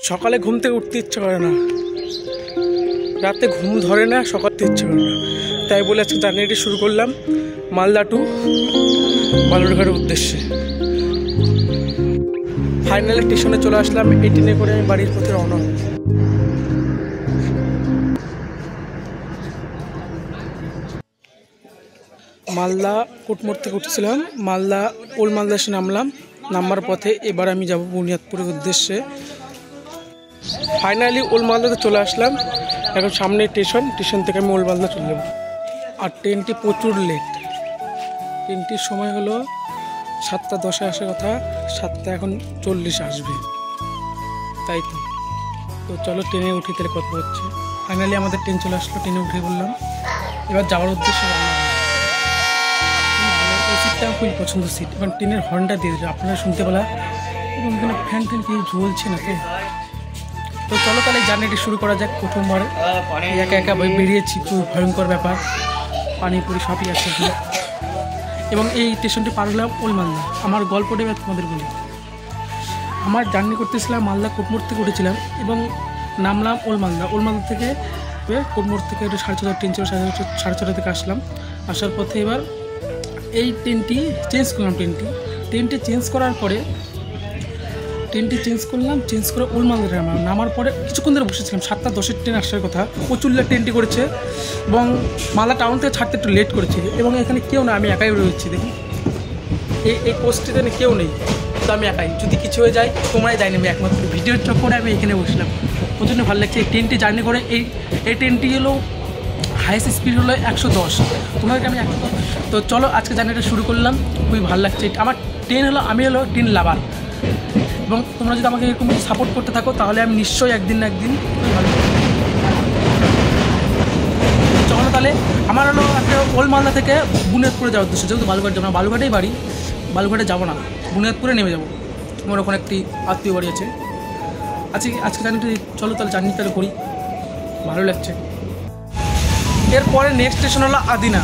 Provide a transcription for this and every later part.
সকালে ঘুম থেকে উঠতে ইচ্ছে করে না, রাতে ঘুম ধরে না, সকালতে ইচ্ছে করে না। তাই বলে আজকে জার্নিটি শুরু করলাম মালদা টু বালুরঘাটের উদ্দেশ্যে। ফাইনালি স্টেশনে চলে আসলাম। এই ট্রেনে করে আমি বাড়ির পথে রওনা হব। মালদা কোটমোড় থেকে উঠেছিলাম, মালদা ওল্ড মালদা এসে নামলাম। নামবার পথে এবার আমি যাব বুনিয়াদপুরের উদ্দেশ্যে। ফাইনালি ওল্ড মালদাতে চলে আসলাম। এখন সামনে স্টেশন থেকে আমি ওল্ড মালদা চলে যাব। আর ট্রেনটি প্রচুর লেট। ট্রেনটির সময় হলো 7:10 আসার কথা, 7:40 আসবে। তাই তো চলো ট্রেনে উঠি, তাহলে কথা হচ্ছে। ফাইনালি আমাদের ট্রেন চলে আসলো, ট্রেনে উঠে বললাম এবার যাওয়ার উদ্দেশ্যে রওনা হলাম। এই সিটটা খুবই পছন্দ সিট, এবং ট্রেনের হর্নটা দিয়ে দিল, আপনারা শুনতে পেলা। এবং এখানে ফ্যান কিছু জ্বলছে না তো চলো তাহলে জার্নিটি শুরু করা যাক। প্রথমবার একা একা বেরিয়েছি, খুব ভয়ঙ্কর ব্যাপার, পানিপুরি সবই আছে। এবং এই স্টেশনটি পার হলাম ওল্ড মালদা। আমার গল্পটা এবার তোমাদের বলি। আমার জার্নি করতেছিলাম মালদা কোটমোড় থেকে উঠেছিলাম এবং নামলাম ওল্ড মালদা। ওল্ড মালদা থেকে কোটমোড় থেকে একটু 6:30 ট্রেন ছিল, 6:30 থেকে আসলাম। আসার পথে এবার এই ট্রেনটি চেঞ্জ করলাম। ট্রেনটি চেঞ্জ করার পরে চেঞ্জ করে ওল্ড মালদা নামার পরে কিছুক্ষণ ধরে বসেছিলাম। 7:10 ট্রেন আসার কথা, প্রচুর লেট ট্রেনটি করেছে এবং মালদা টাউন থেকে ছাড়তে একটু লেট করেছে। এবং এখানে কেউ না, আমি একাই রয়েছি। দেখুন এই কোচটিতে কেউ নেই, তো আমি একাই। যদি কিছু হয়ে যায় তোমরাই যায়নি, আমি একমাত্র ভিডিওর চক্করে আমি এখানে বসলাম। প্রচণ্ড ভালো লাগছে এই ট্রেনটি জার্নি করে। এই ট্রেনটি হলো হাইয়েস্ট স্পিড হলো 110। তোমাদেরকে আমি তো চলো আজকে জার্নিটা শুরু করলাম। খুবই ভালো লাগছে আমার ট্রেন হলো, আমি হলো ট্রেন লাভার। এবং তোমরা যদি আমাকে এরকম সাপোর্ট করতে থাকো তাহলে আমি নিশ্চয়ই একদিন না একদিন ভালো। চলো তাহলে আমার হলো একটা ওল্ড মালদা থেকে বুনিয়াদপুরে যাওয়ার উদ্দেশ্য। যেহেতু বালুঘাট যাবো না, বালুঘাটেই বাড়ি, বালুঘাটে যাবো না, বুনিয়াদপুরে নেমে যাবো। আমার ওখানে একটি আত্মীয় বাড়ি আছে। আজকে জার্নিটা চলো তাহলে জার্নি তাহলে করি, ভালো লাগছে। এরপরে নেক্সট স্টেশন হলো আদিনা।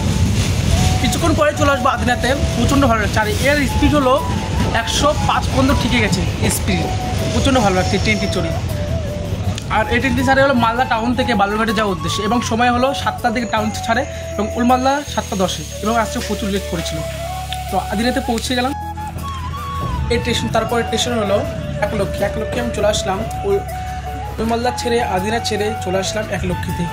কিছুক্ষণ পরে চলে আসবো আদিনাতে। প্রচণ্ড ভালো লাগছে। আর এর স্পিড হলো 105 পর্যন্ত ঠিকই গেছে স্পিড। প্রচণ্ড ভালো লাগছে ট্রেনটি চড়ি। আর এই ট্রেনটি ছাড়ে হলো মালদা টাউন থেকে বালুরঘাটে যাওয়ার উদ্দেশ্যে। এবং সময় হলো 7টার দিকে টাউন ছাড়ে এবং ওল্ড মালদা 7:10। এবং আজকে প্রচুর লেট করেছিল। তো আদিনাতে পৌঁছে গেলাম। এই স্টেশন, তারপরে স্টেশন হলো একলক্ষী। আমি চলে আসলাম ওল্ড মালদা ছেড়ে, আদিনা ছেড়ে চলে আসলাম একলক্ষীতে।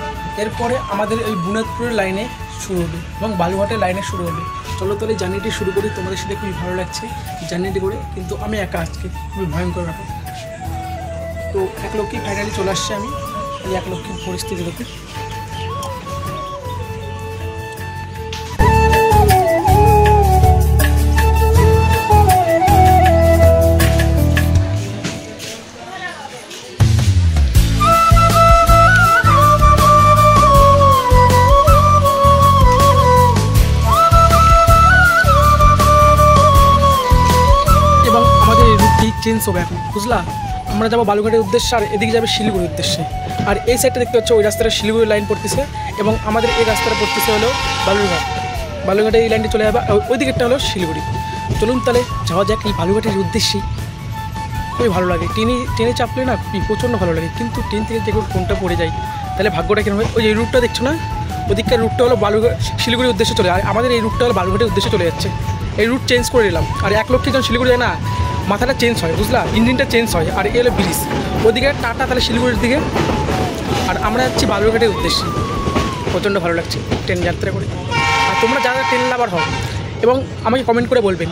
এরপরে আমাদের এই বুনিয়াদপুরের লাইনে শুরু হবে এবং বালুঘাটের লাইনে শুরু হবে। চলো তাহলে জার্নিটি শুরু করি। তোমাদের সাথে খুবই ভালো লাগছে জার্নিটি করে, কিন্তু আমি একা আজকে, খুবই ভয়ঙ্কর ব্যাপার। তো একলক্ষী ফাইনালি চলে আসছে। আমি এই একলক্ষীর পরিস্থিতি দেখি। চেঞ্জ হবে এখন, বুঝলা? আমরা যাবো বালুঘাটের উদ্দেশ্যে, আর এদিকে যাবে শিলিগুড়ির উদ্দেশ্যে। আর এই সাইডটা দেখতে পাচ্ছ, ওই রাস্তাটা শিলিগুড়ি লাইন পড়তেছে এবং আমাদের এই রাস্তাটা পড়তেছে হলো বালুরঘাটে এই লাইনটি চলে যাবে। ওই দিকেরটা হলো শিলিগুড়ি। চলুন তাহলে যাওয়া যাক এই বালুঘাটের উদ্দেশ্যেই। খুবই ভালো লাগে ট্রেনে চাপলে না, প্রচণ্ড ভালো লাগে। কিন্তু ট্রেন থেকে যে কোনটা পড়ে যায় তাহলে ভাগ্যটা কেন হয়। ওই যে রুটটা দেখছো না, ওদিককার রুটটা হলো শিলিগুড়ির উদ্দেশ্যে চলে যায়, আর আমাদের এই রুটটা হলো বালুঘাটের উদ্দেশ্যে চলে যাচ্ছে। এই রুট চেঞ্জ করে নিলাম। আর একলক্ষী যখন শিলিগুড়ি যায় না, মাথাটা চেঞ্জ হয়, বুঝলা, ইঞ্জিনটা চেঞ্জ হয়। আর এলো ব্রিজ, ওদিকে টাটা তাহলে শিলিগুড়ির দিকে, আর আমরা যাচ্ছি বালুরঘাটের উদ্দেশ্যে। প্রচণ্ড ভালো লাগছে ট্রেন যাত্রা করে। আর তোমরা যারা ট্রেন লাভার হও এবং আমাকে কমেন্ট করে বলবেন।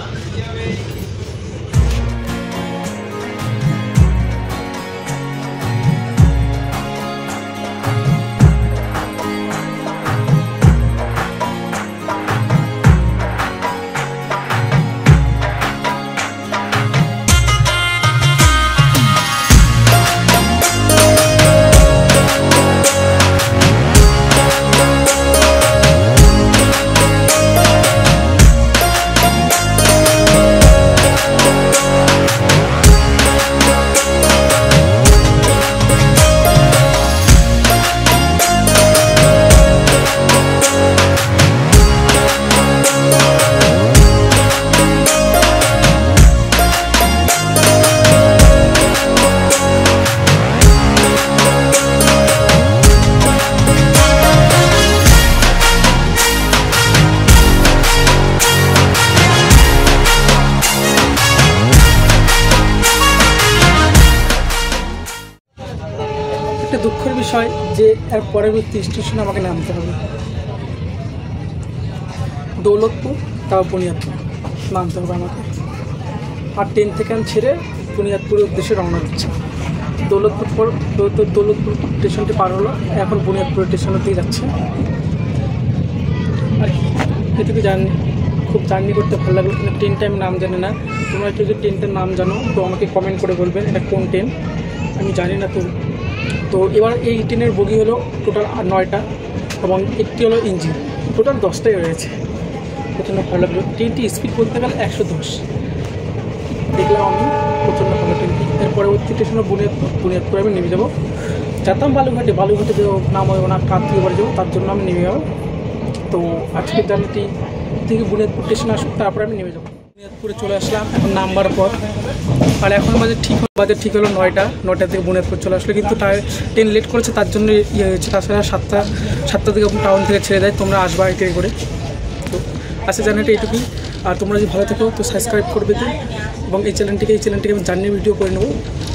একটা দুঃখের বিষয় যে এর পরবর্তী স্টেশনে আমাকে নামতে হবে দৌলতপুর, তাও বুনিয়াদপুর নামতে হবে আমাকে। আর ট্রেন থেকে আমি ছেড়ে বুনিয়াদপুরের উদ্দেশ্যে রওনা দিচ্ছি। দৌলতপুর স্টেশনটি পার হলো, এখন বুনিয়াদপুর স্টেশনেতেই যাচ্ছে। আর এটুকু খুব জার্নি করতে ভালো লাগলো, কিন্তু ট্রেনটা আমি নাম জানি না। তোমরা একটু যদি ট্রেনটার নাম জানো তো আমাকে কমেন্ট করে বলবেন এটা কোন ট্রেন, আমি জানি না। তো এবার এই ট্রেনের বগি হলো টোটাল 9টা এবং একটি হলো ইঞ্জিন, টোটাল 10টাই রয়েছে। প্রচণ্ড ভালো লাগলো। ট্রেনটি স্পিড বলতে গেলে 110 দেখলাম আমি, প্রচণ্ড ভালো ট্রেনটি। এর পরবর্তী স্টেশন বুনিয়াদপুর আমি নেমে যাবো। যেতাম বালুঘাটে নাম হবে না, কাত্রীয় বাড়ি যাবো, তার জন্য আমি নেমে যাবো। তো আজকের জার্নিটি থেকে বুনিয়াদপুর স্টেশনে আসুক, তারপরে আমি নেমে যাবো। বুনিয়াদপুরে চলে আসলাম এখন নামবার পর। আর এখন বাজে ঠিক হলো 9টা থেকে বুনিয়াদপুর চলে আসলো, কিন্তু ট্রেন লেট করেছে তার জন্য ইয়ে হয়েছে। তাছাড়া 7টা থেকে টাউন থেকে ছেড়ে দেয়, তোমরা আসবা এই ট্রেন করে। তো আজকে জার্নিটা এইটুকুই। আর তোমরা যদি ভালো থাকো তো সাবস্ক্রাইব করবে তো, এবং এই চ্যানেলটিকে আমি জার্নি ভিডিও করে নেবো,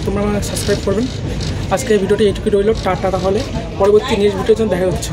তোমরা আমার সাবস্ক্রাইব করবেন। আজকে এই ভিডিওটি এইটুকুই রইলো। টাটা, তাহলে পরবর্তী নেক্সট ভিডিওর জন্য দেখা হচ্ছে।